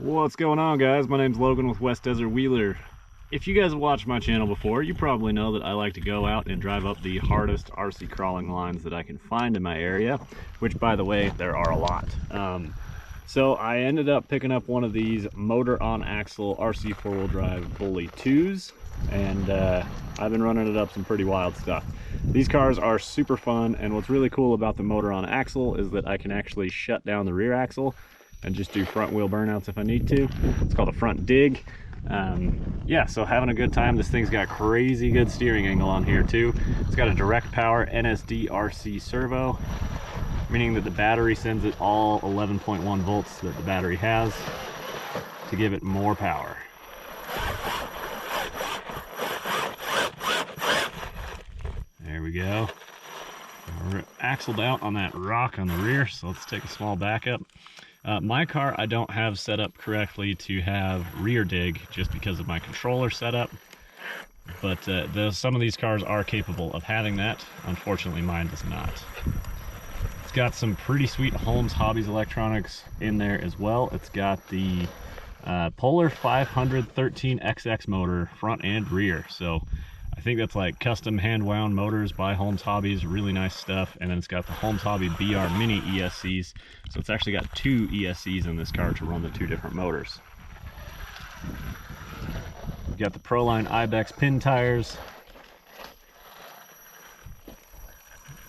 What's going on, guys? My name's Logan with West Desert Wheeler. If you guys have watched my channel before, you probably know that I like to go out and drive up the hardest RC crawling lines that I can find in my area, which, by the way, there are a lot. So I ended up picking up one of these motor on axle RC 4-wheel drive Bully IIs, and I've been running it up some pretty wild stuff. These cars are super fun, and what's really cool about the motor on axle is that I can actually shut down the rear axle and just do front wheel burnouts if I need to. It's called a front dig. Yeah, so having a good time. This thing's got crazy good steering angle on here too. It's got a direct power NSD RC servo, meaning that the battery sends it all 11.1 volts that the battery has to give it more power. There we go. We're axled out on that rock on the rear, so let's take a small backup. My car I don't have set up correctly to have rear dig just because of my controller setup, but some of these cars are capable of having that. Unfortunately, mine does not. It's got some pretty sweet Holmes Hobbies electronics in there as well. It's got the Polar 513XX motor front and rear, so I think that's like custom hand wound motors by Holmes Hobbies, really nice stuff. And then it's got the Holmes Hobby BR Mini ESCs, so it's actually got two ESCs in this car to run the two different motors. We've got the Proline Ibex pin tires,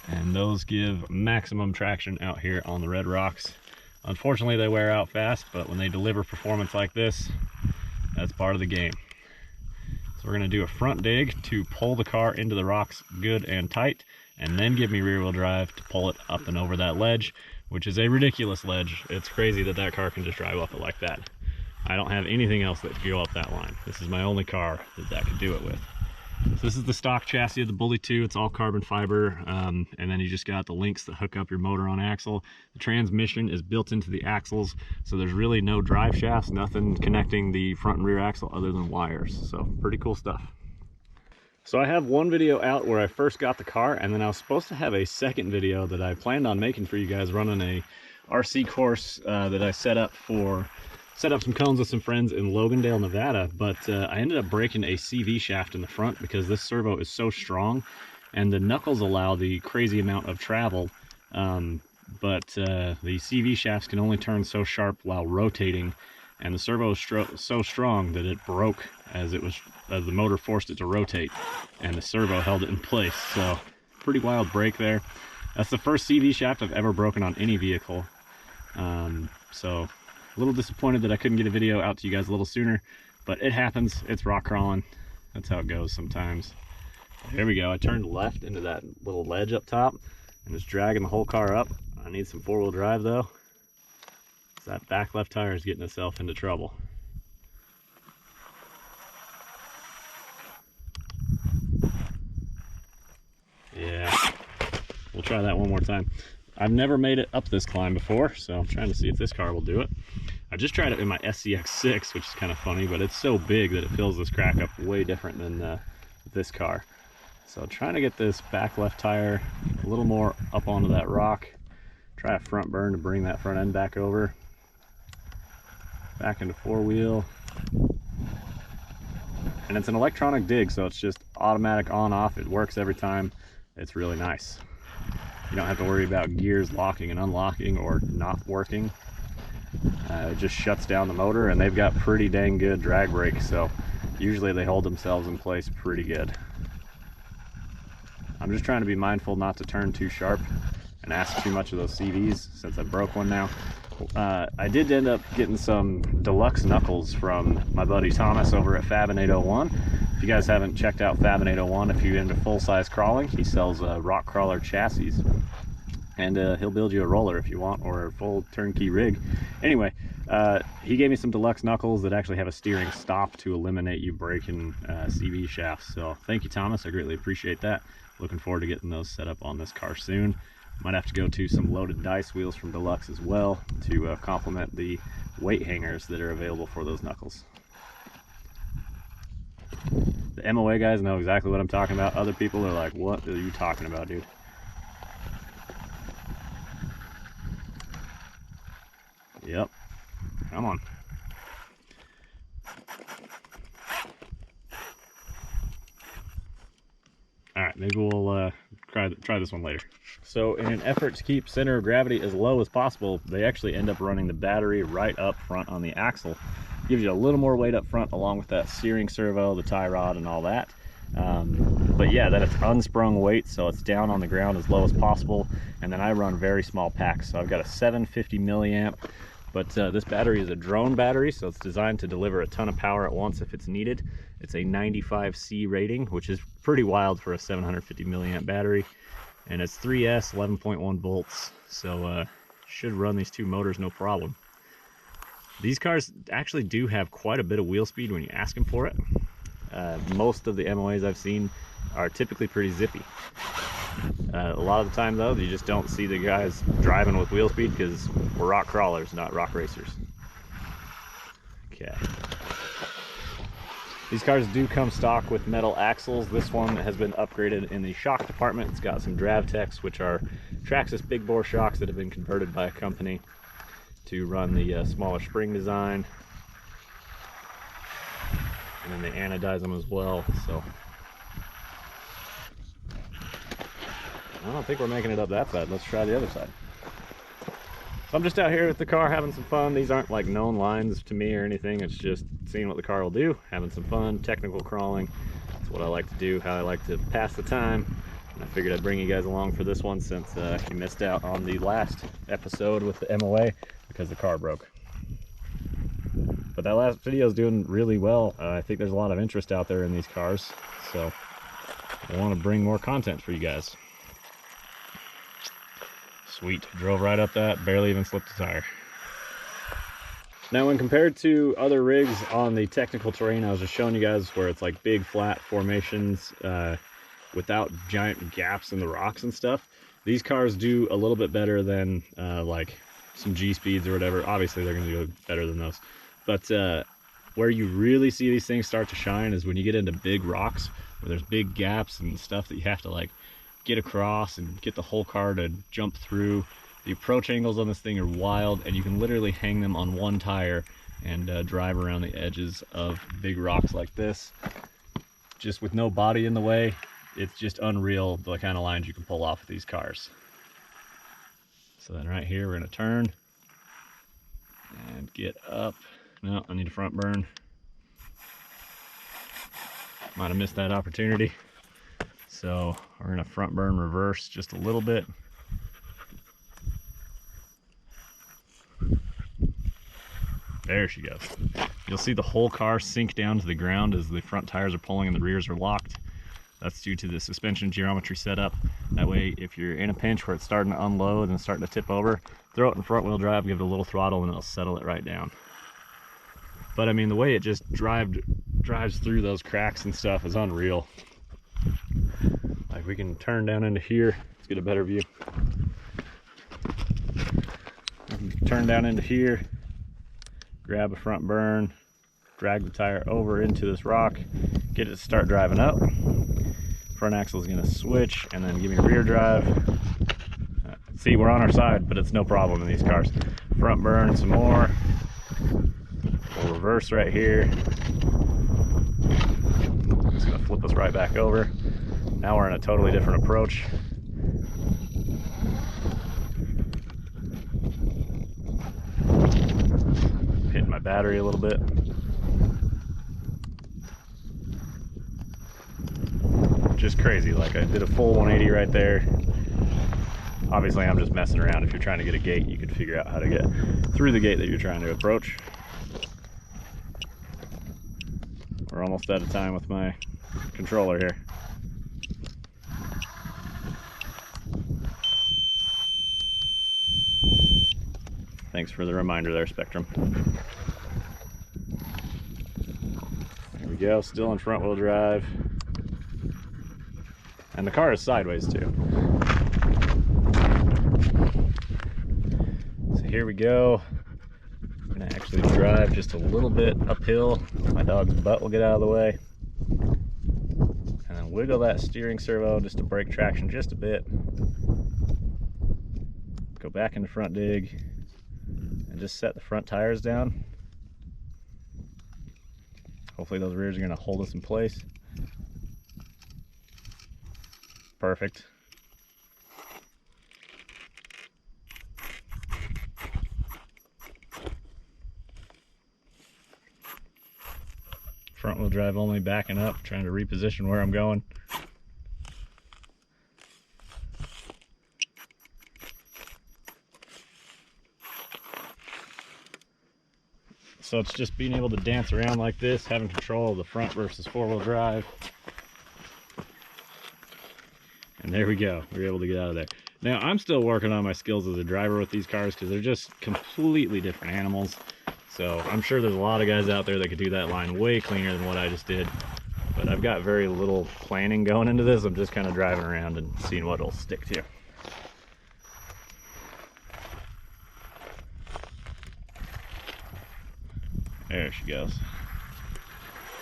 and those give maximum traction out here on the red rocks. Unfortunately, they wear out fast, but when they deliver performance like this, that's part of the game. So we're going to do a front dig to pull the car into the rocks good and tight, and then give me rear wheel drive to pull it up and over that ledge, which is a ridiculous ledge. It's crazy that that car can just drive up it like that. I don't have anything else that could go up that line. This is my only car that could do it with. So this is the stock chassis of the Bully II. It's all carbon fiber, and then you just got the links that hook up your motor on axle. The transmission is built into the axles, so there's really no drive shafts, nothing connecting the front and rear axle other than wires. So pretty cool stuff. So I have one video out where I first got the car, and then I was supposed to have a second video that I planned on making for you guys, running a RC course that I set up some cones with some friends in Logandale, Nevada, but I ended up breaking a CV shaft in the front because this servo is so strong, and the knuckles allow the crazy amount of travel, but the CV shafts can only turn so sharp while rotating, and the servo is so strong that it broke as the motor forced it to rotate, and the servo held it in place. So pretty wild break there. That's the first CV shaft I've ever broken on any vehicle. So a little disappointed that I couldn't get a video out to you guys a little sooner, but it happens. It's rock crawling. That's how it goes sometimes. There we go. I turned left into that little ledge up top and just dragging the whole car up. I need some four-wheel drive though, so that back left tire is getting itself into trouble. Yeah, we'll try that one more time. I've never made it up this climb before, so I'm trying to see if this car will do it. I just tried it in my SCX6, which is kind of funny, but it's so big that it fills this crack up way different than this car. So trying to get this back left tire a little more up onto that rock. Try a front burn to bring that front end back over. Back into four wheel. And it's an electronic dig, so it's just automatic on off. It works every time. It's really nice. You don't have to worry about gears locking and unlocking or not working. It just shuts down the motor, and they've got pretty dang good drag brakes, so usually they hold themselves in place pretty good. I'm just trying to be mindful not to turn too sharp and ask too much of those CVs since I broke one now. I did end up getting some deluxe knuckles from my buddy Thomas over at Fabin 801. If you guys haven't checked out Fabin 801, if you're into full-size crawling, he sells rock crawler chassis, and he'll build you a roller if you want, or a full turnkey rig. Anyway, he gave me some deluxe knuckles that actually have a steering stop to eliminate you breaking CV shafts. So thank you, Thomas. I greatly appreciate that. Looking forward to getting those set up on this car soon. Might have to go to some loaded dice wheels from Deluxe as well to complement the weight hangers that are available for those knuckles. The MOA guys know exactly what I'm talking about. Other people are like, what are you talking about, dude? Yep. Come on. maybe we'll try this one later. So in an effort to keep center of gravity as low as possible, they actually end up running the battery right up front on the axle. Gives you a little more weight up front, along with that steering servo, the tie rod, and all that. But yeah, then it's unsprung weight, so it's down on the ground as low as possible. And then I run very small packs, so I've got a 750 milliamp, but this battery is a drone battery, so it's designed to deliver a ton of power at once if it's needed. It's a 95C rating, which is pretty wild for a 750 milliamp battery, and it's 3S 11.1 volts, so should run these two motors no problem. These cars actually do have quite a bit of wheel speed when you ask them for it. Most of the MOAs I've seen are typically pretty zippy. A lot of the time though, you just don't see the guys driving with wheel speed because we're rock crawlers, not rock racers. Okay. These cars do come stock with metal axles. This one has been upgraded in the shock department. It's got some Dravtex, which are Traxxas big bore shocks that have been converted by a company to run the smaller spring design. And then they anodize them as well, so I don't think we're making it up that side. Let's try the other side. So I'm just out here with the car having some fun. These aren't like known lines to me or anything. It's just seeing what the car will do, having some fun, technical crawling. That's what I like to do, how I like to pass the time. And I figured I'd bring you guys along for this one since you missed out on the last episode with the MOA because the car broke. But that last video is doing really well. I think there's a lot of interest out there in these cars, so I want to bring more content for you guys. Sweet, drove right up that, barely even slipped a tire. Now when compared to other rigs on the technical terrain, I was just showing you guys where it's like big flat formations without giant gaps in the rocks and stuff. These cars do a little bit better than like some G-Speeds or whatever. Obviously they're going to do better than those. But where you really see these things start to shine is when you get into big rocks where there's big gaps and stuff that you have to like get across and get the whole car to jump through. The approach angles on this thing are wild, and you can literally hang them on one tire and drive around the edges of big rocks like this, just with no body in the way. It's just unreal the kind of lines you can pull off with these cars. So then right here we're going to turn and get up. No, I need a front burn. Might have missed that opportunity. So we're going to front burn reverse just a little bit. There she goes. You'll see the whole car sink down to the ground as the front tires are pulling and the rears are locked. That's due to the suspension geometry setup. That way, if you're in a pinch where it's starting to unload and starting to tip over, throw it in front wheel drive, give it a little throttle, and it'll settle it right down. But I mean, the way it just drives through those cracks and stuff is unreal. Like, we can turn down into here. Let's get a better view. Turn down into here, grab a front burn, drag the tire over into this rock, get it to start driving up. Front axle is going to switch and then give me rear drive. See, we're on our side, but it's no problem in these cars. Front burn some more. We'll reverse right here. It's going to flip us right back over. Now we're in a totally different approach. Hitting my battery a little bit. Just crazy. Like, I did a full 180 right there. Obviously I'm just messing around. If you're trying to get a gate, you can figure out how to get through the gate that you're trying to approach. We're almost out of time with my controller here. Thanks for the reminder there, Spectrum. There we go, still in front wheel drive. And the car is sideways too. So here we go. I'm gonna actually drive just a little bit uphill. My dog's butt will get out of the way. And then wiggle that steering servo just to break traction just a bit. Go back into front dig and just set the front tires down. Hopefully those rears are gonna hold us in place. perfect. Front wheel drive only, backing up, trying to reposition where I'm going. So it's just being able to dance around like this, having control of the front versus four-wheel drive. And there we go, we were able to get out of there. Now I'm still working on my skills as a driver with these cars because they're just completely different animals. So I'm sure there's a lot of guys out there that could do that line way cleaner than what I just did. But I've got very little planning going into this. I'm just kind of driving around and seeing what it'll stick to. There she goes.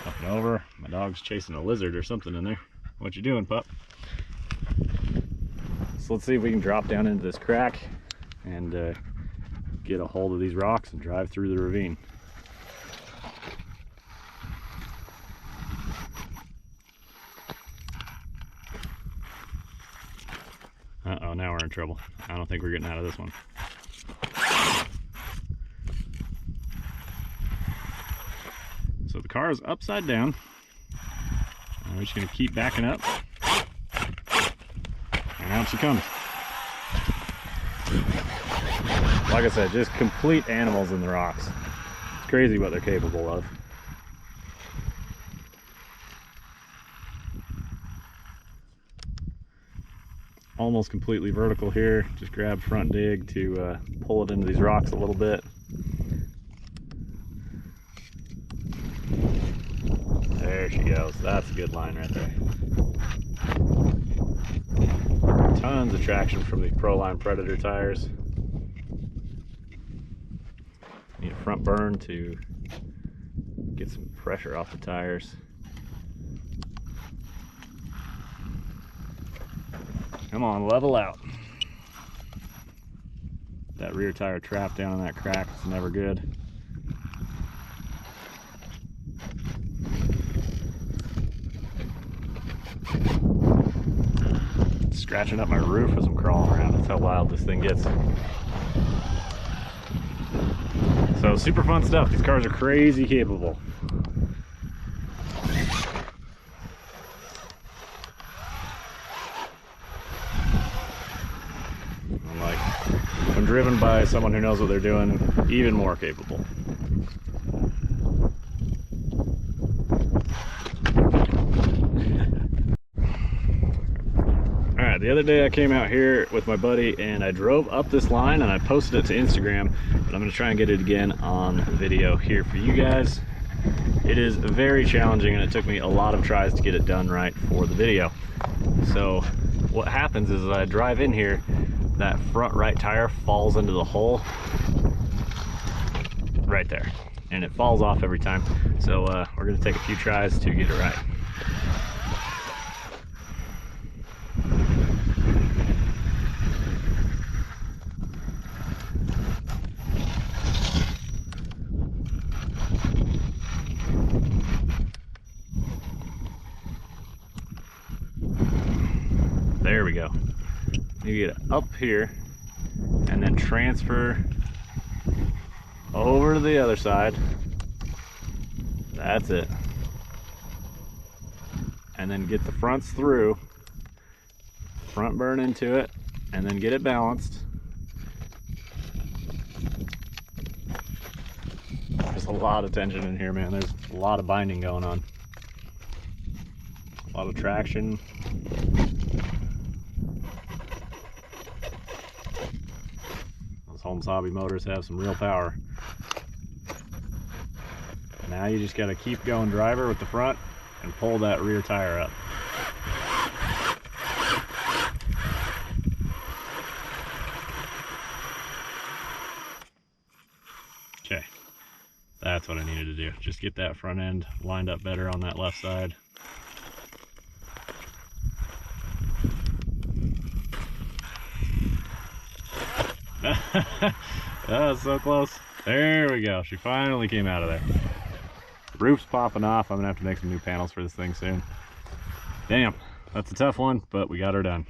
Up and over. My dog's chasing a lizard or something in there. What you doing, pup? So let's see if we can drop down into this crack and get a hold of these rocks and drive through the ravine. Uh-oh, now we're in trouble. I don't think we're getting out of this one. So the car is upside down. We're just going to keep backing up. And out she comes. Like I said, just complete animals in the rocks. It's crazy what they're capable of. Almost completely vertical here. Just grab front dig to pull it into these rocks a little bit. There she goes. That's a good line right there. Tons of traction from these Proline Predator tires. Need a front burn to get some pressure off the tires. Come on, level out. That rear tire trapped down in that crack, it's never good. It's scratching up my roof as I'm crawling around. That's how wild this thing gets. So super fun stuff. These cars are crazy capable. When driven by someone who knows what they're doing, even more capable. Alright, the other day I came out here with my buddy and I drove up this line and I posted it to Instagram, but I'm going to try and get it again on video here for you guys. It is very challenging and it took me a lot of tries to get it done right for the video. So what happens is, as I drive in here, that front right tire falls into the hole right there, and it falls off every time. So we're going to take a few tries to get it right. There we go. You get up here and then transfer over to the other side. That's it. And then get the fronts through, front burn into it, and then get it balanced. There's a lot of tension in here, man. There's a lot of binding going on. A lot of traction. Holmes Hobby motors have some real power. Now you just got to keep going driver with the front and pull that rear tire up. Okay, that's what I needed to do. Just get that front end lined up better on that left side. Oh, so close. There we go. She finally came out of there. The roof's popping off. I'm gonna have to make some new panels for this thing soon. Damn, That's a tough one, but we got her done.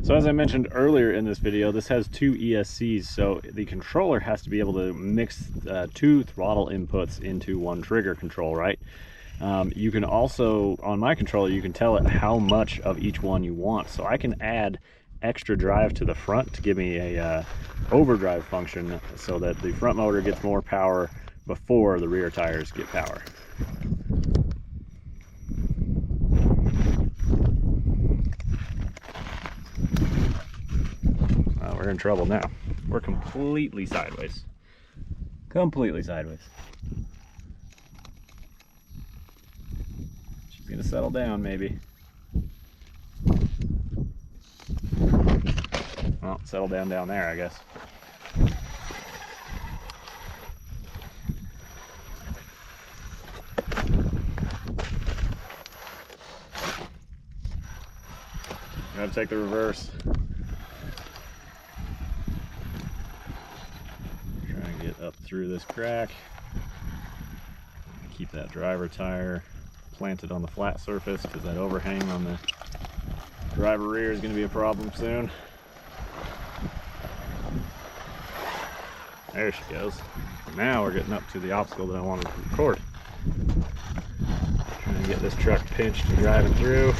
So as I mentioned earlier in this video, this has 2 ESCs, so the controller has to be able to mix 2 throttle inputs into 1 trigger control, right? You can also, on my controller, you can tell it how much of each one you want. So I can add extra drive to the front to give me a overdrive function so that the front motor gets more power before the rear tires get power. We're in trouble now. We're completely sideways. Completely sideways. She's gonna settle down, maybe. Well, settle down there, I guess. Gotta take the reverse. Up through this crack, keep that driver tire planted on the flat surface because that overhang on the driver rear is going to be a problem soon. There she goes. Now we're getting up to the obstacle that I wanted to record. Trying to get this truck pinched and driving through.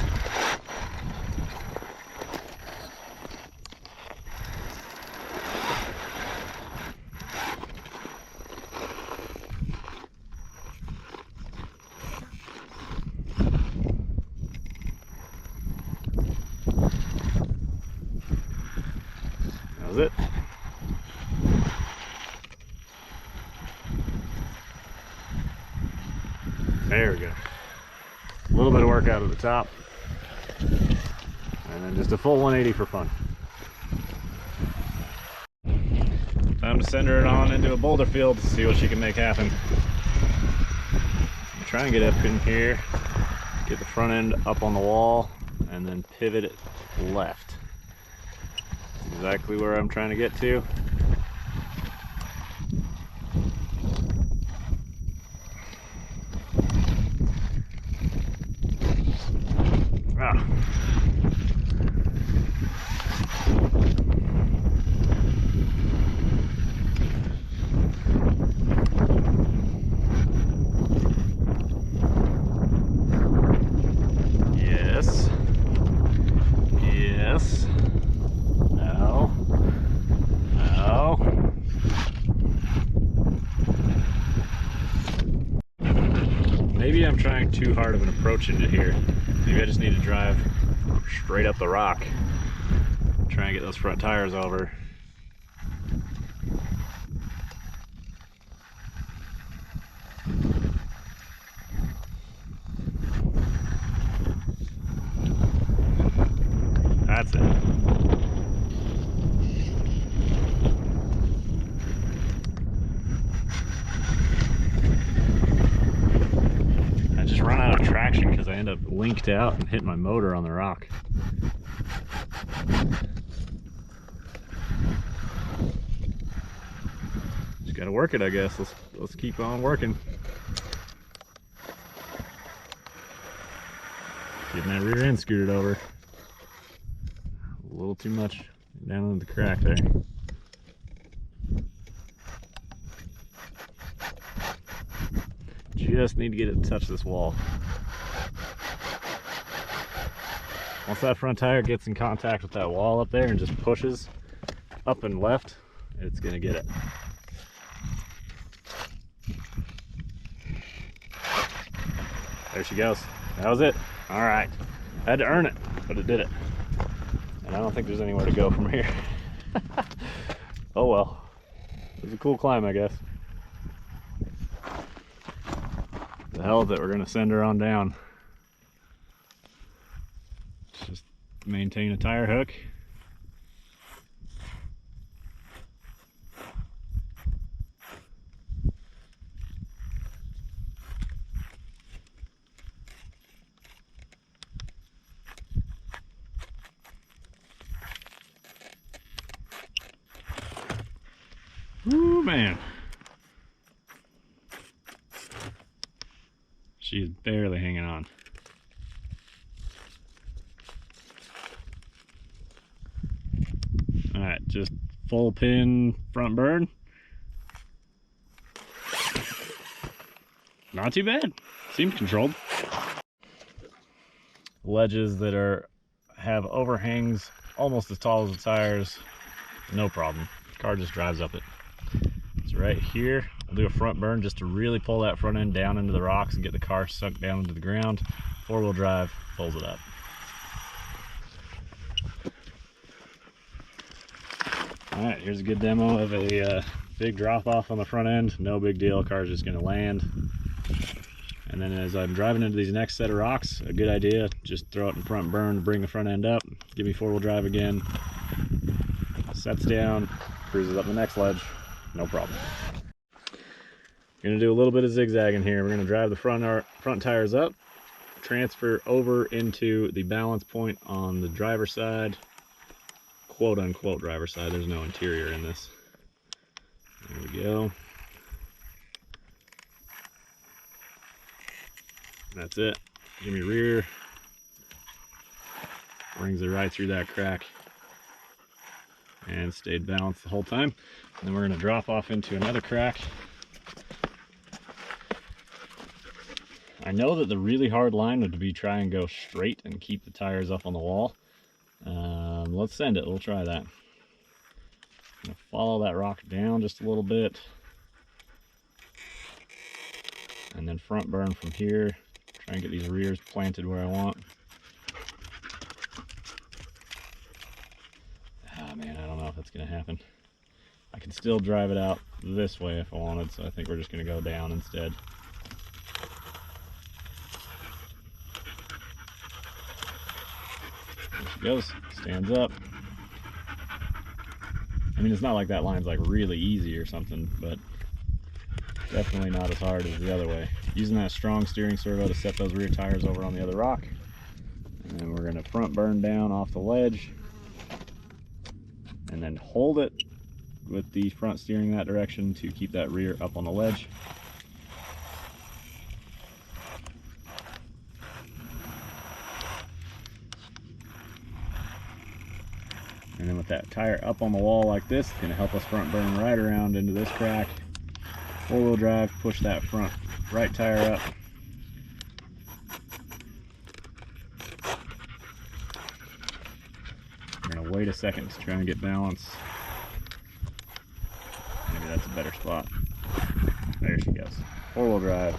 That was it. There we go. A little bit of work out of the top. And then just a full 180 for fun. Time to send her on into a boulder field to see what she can make happen. Try and get up in here, get the front end up on the wall, and then pivot it left. That's exactly where I'm trying to get to. Ah. Yes. Yes. No. No. Maybe I'm trying too hard of an approach into here. Maybe I just need to drive straight up the rock. Try and get those front tires over. That's it. I just run out of traction because I end up linked out and hit my motor on the rock. Just gotta work it, I guess. Let's keep on working. Getting that rear end scooted over. A little too much down into the crack there. Just need to get it to touch this wall. Once that front tire gets in contact with that wall up there and just pushes up and left, it's gonna get it. There she goes. That was it. All right. I had to earn it, but it did it. And I don't think there's anywhere to go from here. Oh well. It was a cool climb, I guess. The hell with it, we're gonna send her on down. Just maintain a tire hook. Ooh, man. She's barely hanging on. just full pin front burn. Not too bad. Seems controlled. Ledges that have overhangs almost as tall as the tires, no problem. Car just drives up it. So right here, I'll do a front burn just to really pull that front end down into the rocks and get the car sunk down into the ground. 4-wheel drive pulls it up. All right, here's a good demo of a big drop off on the front end. No big deal, car's just gonna land. And then as I'm driving into these next set of rocks, a good idea, just throw it in front burn to bring the front end up, give me 4-wheel drive again, sets down, cruises up the next ledge, no problem. Gonna do a little bit of zigzagging here. We're gonna drive the front tires up, transfer over into the balance point on the driver's side, quote unquote driver's side, there's no interior in this. There we go. That's it. Give me rear. Brings it right through that crack. And stayed balanced the whole time. And then we're going to drop off into another crack. I know that the really hard line would be try and go straight and keep the tires up on the wall. Let's send it. We'll try that. I'm going to follow that rock down just a little bit. And then front burn from here. Try and get these rears planted where I want. Ah, man, I don't know if that's going to happen. I can still drive it out this way if I wanted, so I think we're just going to go down instead. There she goes. Stands up. I mean, it's not like that line's like really easy or something, but definitely not as hard as the other way. Using that strong steering servo to set those rear tires over on the other rock. And then we're going to front burn down off the ledge. And then hold it with the front steering that direction to keep that rear up on the ledge. And then with that tire up on the wall like this, it's going to help us front burn right around into this crack. 4-wheel drive, push that front right tire up. I'm going to wait a second to try and get balance. Maybe that's a better spot. There she goes. 4-wheel drive.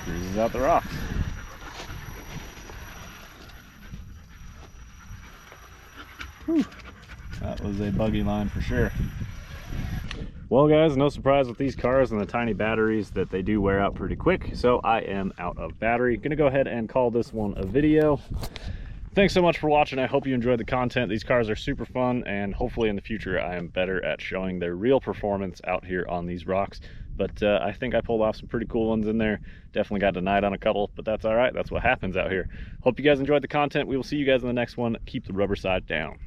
Cruises out the rocks. Whew. That was a buggy line for sure. Well guys, no surprise with these cars and the tiny batteries that they do wear out pretty quick, so I am out of battery. Gonna go ahead and call this one a video. Thanks so much for watching. I hope you enjoyed the content. These cars are super fun, and hopefully in the future I am better at showing their real performance out here on these rocks. But I think I pulled off some pretty cool ones in there. Definitely got denied on a couple, but that's all right. That's what happens out here. Hope you guys enjoyed the content. We will see you guys in the next one. Keep the rubber side down.